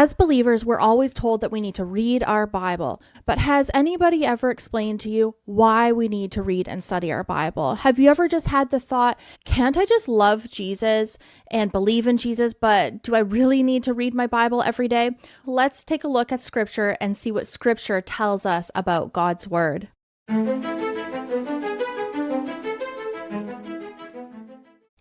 As believers, we're always told that we need to read our Bible, but has anybody ever explained to you why we need to read and study our Bible? Have you ever just had the thought, can't I just love Jesus and believe in Jesus, but do I really need to read my Bible every day? Let's take a look at Scripture and see what Scripture tells us about God's Word.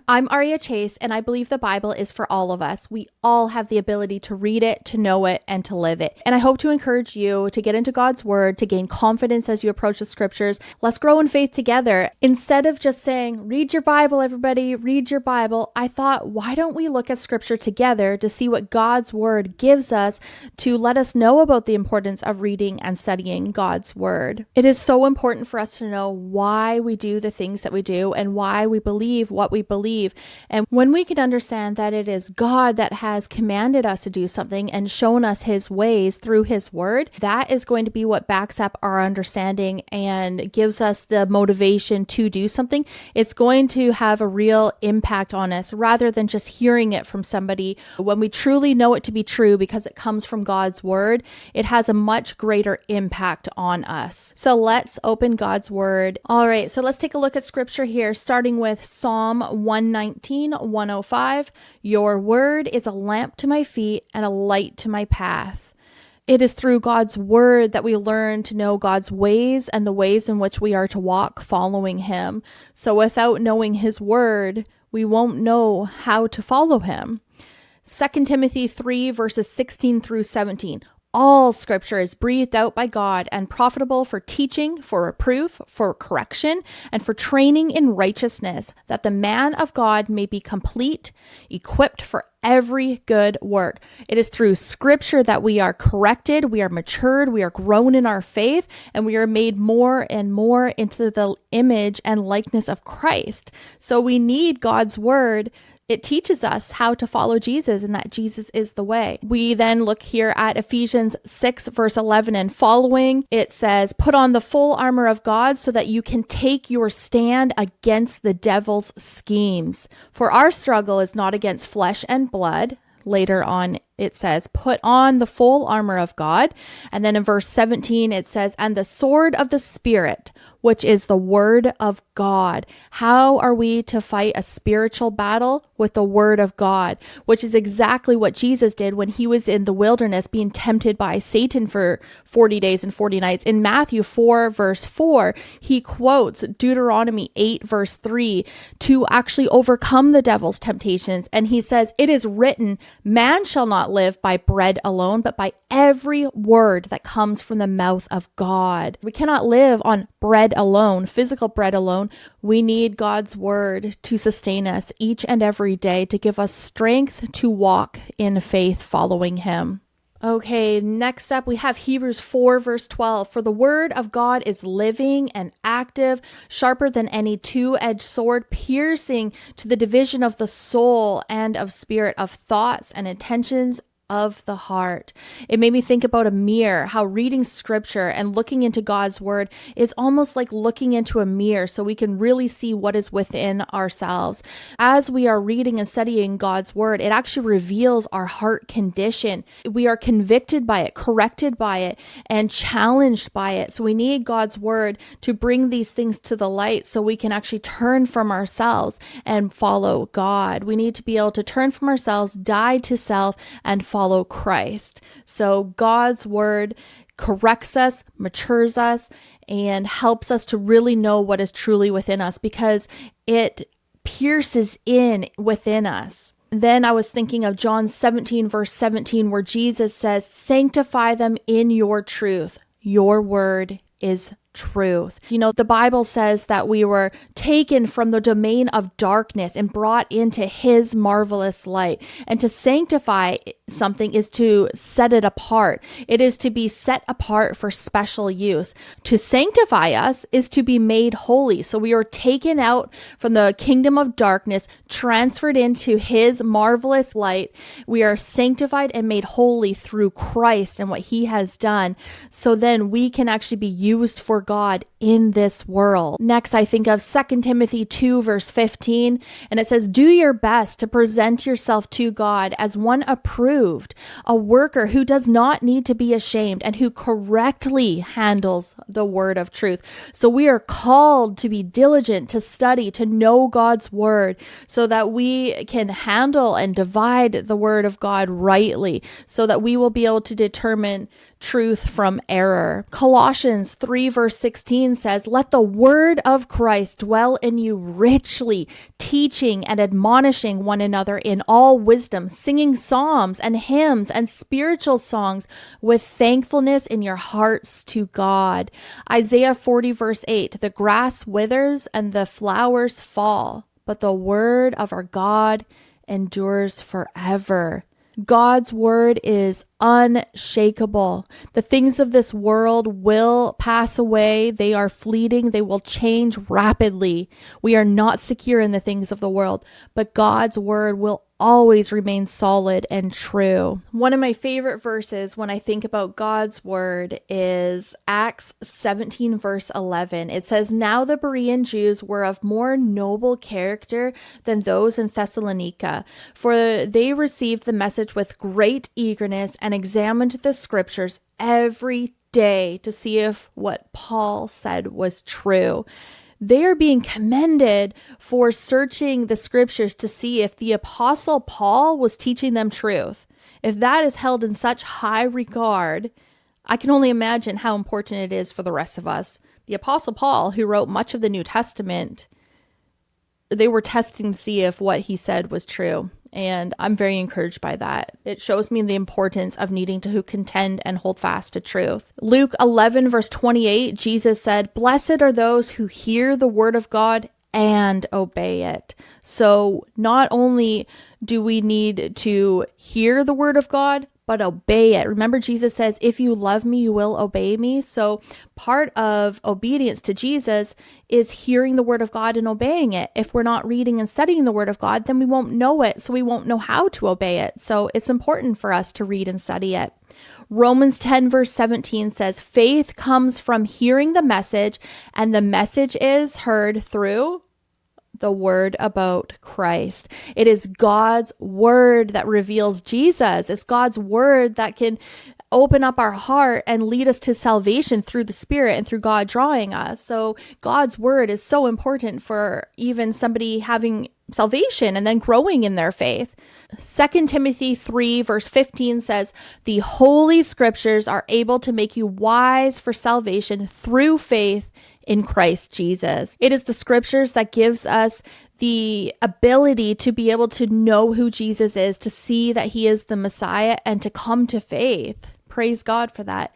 I'm Aria Chase, and I believe the Bible is for all of us. We all have the ability to read it, to know it, and to live it. And I hope to encourage you to get into God's Word, to gain confidence as you approach the Scriptures. Let's grow in faith together. Instead of just saying, read your Bible, everybody, read your Bible, I thought, why don't we look at Scripture together to see what God's Word gives us to let us know about the importance of reading and studying God's Word. It is so important for us to know why we do the things that we do and why we believe what we believe. And when we can understand that it is God that has commanded us to do something and shown us his ways through his word, that is going to be what backs up our understanding and gives us the motivation to do something. It's going to have a real impact on us rather than just hearing it from somebody. When we truly know it to be true because it comes from God's word, it has a much greater impact on us. So let's open God's word. All right, so let's take a look at Scripture here, starting with Psalm 119:105. Your word is a lamp to my feet and a light to my path. It is through God's word that we learn to know God's ways and the ways in which we are to walk following him. So without knowing his word, we won't know how to follow him. 2 Timothy 3 verses 16 through 17. All Scripture is breathed out by God and profitable for teaching, for reproof, for correction, and for training in righteousness, that the man of God may be complete, equipped for every good work. It is through Scripture that we are corrected, we are matured, we are grown in our faith, and we are made more and more into the image and likeness of Christ. So we need God's word. It teaches us how to follow Jesus and that Jesus is the way. We then look here at Ephesians 6 verse 11 and following. It says, put on the full armor of God so that you can take your stand against the devil's schemes. For our struggle is not against flesh and blood. Later on, it says, put on the full armor of God. And then in verse 17, it says, and the sword of the Spirit, which is the word of God. How are we to fight a spiritual battle? With the word of God, which is exactly what Jesus did when he was in the wilderness being tempted by Satan for 40 days and 40 nights. In Matthew 4 verse 4, he quotes Deuteronomy 8 verse 3 to actually overcome the devil's temptations. And he says, it is written, man shall not live by bread alone, but by every word that comes from the mouth of God. We cannot live on bread alone, physical bread alone. We need God's word to sustain us each and every day, to give us strength to walk in faith following him. Okay, next up we have Hebrews 4 verse 12. For the word of God is living and active, sharper than any two-edged sword, piercing to the division of the soul and of spirit, of thoughts and intentions of the heart. It made me think about a mirror, how reading Scripture and looking into God's word is almost like looking into a mirror so we can really see what is within ourselves. As we are reading and studying God's word, it actually reveals our heart condition. We are convicted by it, corrected by it, and challenged by it. So we need God's word to bring these things to the light so we can actually turn from ourselves and follow God. We need to be able to turn from ourselves, die to self, and follow Christ. So God's word corrects us, matures us, and helps us to really know what is truly within us because it pierces in within us. Then I was thinking of John 17 verse 17 where Jesus says, sanctify them in your truth. Your word is truth. You know, the Bible says that we were taken from the domain of darkness and brought into his marvelous light. And to sanctify something is to set it apart. It is to be set apart for special use. To sanctify us is to be made holy. So we are taken out from the kingdom of darkness, transferred into his marvelous light. We are sanctified and made holy through Christ and what he has done. So then we can actually be used for God in this world. Next, I think of 2 Timothy 2 verse 15, and it says, do your best to present yourself to God as one approved approved, a worker who does not need to be ashamed and who correctly handles the word of truth. So we are called to be diligent, to study, to know God's word so that we can handle and divide the word of God rightly, so that we will be able to determine truth from error. Colossians 3 verse 16 says, "Let the word of Christ dwell in you richly, teaching and admonishing one another in all wisdom, singing psalms and hymns and spiritual songs with thankfulness in your hearts to God." Isaiah 40 verse 8, "The grass withers and the flowers fall, but the word of our God endures forever." God's word is unshakable. The things of this world will pass away. They are fleeting. They will change rapidly. We are not secure in the things of the world, but God's word will always remain solid and true. One of my favorite verses when I think about God's word is Acts 17 verse 11. It says, "Now the Berean Jews were of more noble character than those in Thessalonica, for they received the message with great eagerness and examined the scriptures every day to see if what Paul said was true." They are being commended for searching the scriptures to see if the apostle Paul was teaching them truth. If that is held in such high regard, I can only imagine how important it is for the rest of us. The apostle Paul, who wrote much of the New Testament, they were testing to see if what he said was true. And I'm very encouraged by that. It shows me the importance of needing to contend and hold fast to truth. Luke 11 verse 28, Jesus said, "Blessed are those who hear the word of God and obey it." So not only do we need to hear the word of God, but obey it. Remember, Jesus says, "If you love me, you will obey me." So part of obedience to Jesus is hearing the word of God and obeying it. If we're not reading and studying the word of God, then we won't know it. So we won't know how to obey it. So it's important for us to read and study it. Romans 10 verse 17 says, "Faith comes from hearing the message, and the message is heard through the word about Christ." It is God's word that reveals Jesus. It's God's word that can open up our heart and lead us to salvation through the Spirit and through God drawing us. So God's word is so important for even somebody having salvation and then growing in their faith. 2 Timothy 3 verse 15 says, "The holy scriptures are able to make you wise for salvation through faith in Christ Jesus." It is the scriptures that gives us the ability to be able to know who Jesus is, to see that he is the Messiah, and to come to faith. Praise God for that.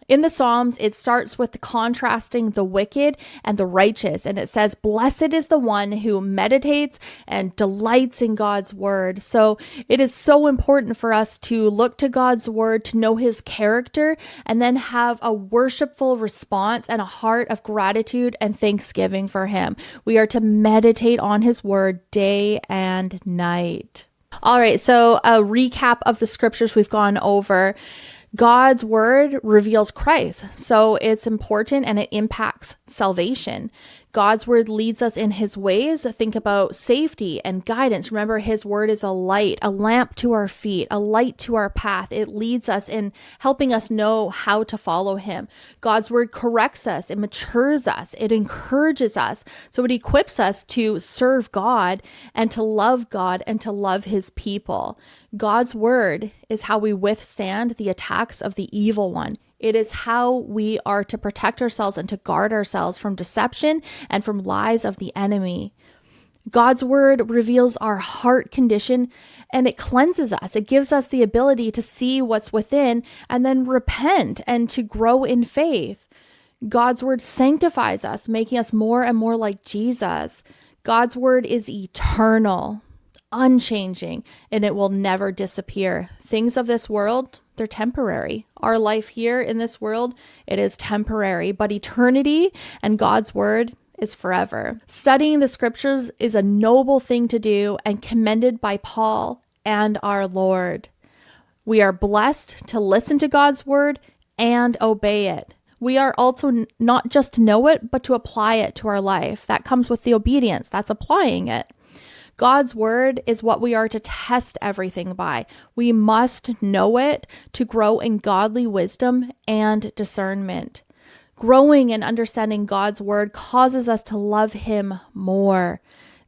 In the Psalms, it starts with the contrasting the wicked and the righteous. And it says, "Blessed is the one who meditates and delights in God's word." So it is so important for us to look to God's word, to know his character, and then have a worshipful response and a heart of gratitude and thanksgiving for him. We are to meditate on his word day and night. All right, so a recap of the scriptures we've gone over. God's word reveals Christ, so it's important and it impacts salvation. God's word leads us in his ways. Think about safety and guidance. Remember, his word is a light, a lamp to our feet, a light to our path. It leads us in helping us know how to follow him. God's word corrects us. It matures us. It encourages us. So it equips us to serve God and to love God and to love his people. God's word is how we withstand the attacks of the evil one. It is how we are to protect ourselves and to guard ourselves from deception and from lies of the enemy. God's word reveals our heart condition and it cleanses us. It gives us the ability to see what's within and then repent and to grow in faith. God's word sanctifies us, making us more and more like Jesus. God's word is eternal, unchanging, and it will never disappear. Things of this world, they're temporary. Our life here in this world, it is temporary, but eternity and God's word is forever. Studying the scriptures is a noble thing to do and commended by Paul and our Lord. We are blessed to listen to God's word and obey it. We are also not just to know it, but to apply it to our life. That comes with the obedience. That's applying it. God's word is what we are to test everything by. We must know it to grow in godly wisdom and discernment. Growing and understanding God's word causes us to love him more.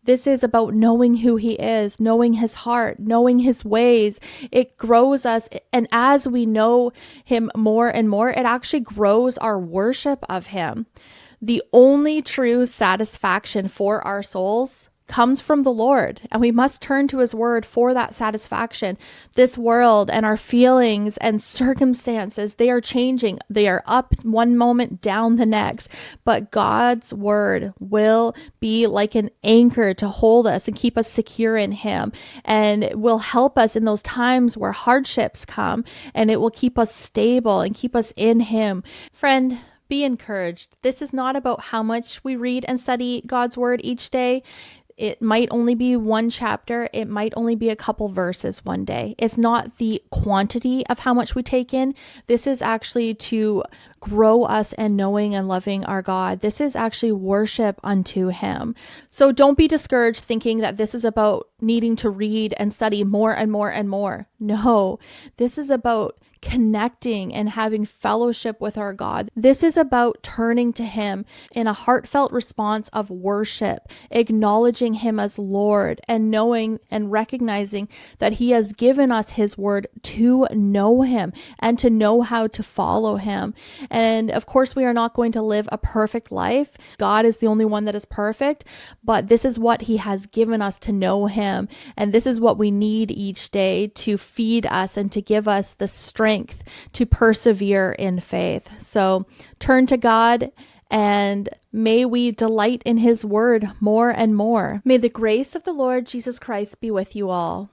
This is about knowing who he is, knowing his heart, knowing his ways. It grows us. And as we know him more and more, it actually grows our worship of him. The only true satisfaction for our souls comes from the Lord, and we must turn to his word for that satisfaction. This world and our feelings and circumstances, they are changing. They are up one moment, down the next, but God's word will be like an anchor to hold us and keep us secure in him, and it will help us in those times where hardships come, and it will keep us stable and keep us in him. Friend, be encouraged. This is not about how much we read and study God's word each day. It might only be one chapter. It might only be a couple verses one day. It's not the quantity of how much we take in. This is actually to grow us in knowing and loving our God. This is actually worship unto him. So don't be discouraged thinking that this is about needing to read and study more and more and more. No, this is about connecting and having fellowship with our God. This is about turning to him in a heartfelt response of worship, acknowledging him as Lord, and knowing and recognizing that he has given us his word to know him and to know how to follow him. And of course, we are not going to live a perfect life. God is the only one that is perfect, but this is what he has given us to know him. And this is what we need each day to feed us and to give us the strength to persevere in faith. So turn to God, and may we delight in his word more and more. May the grace of the Lord Jesus Christ be with you all.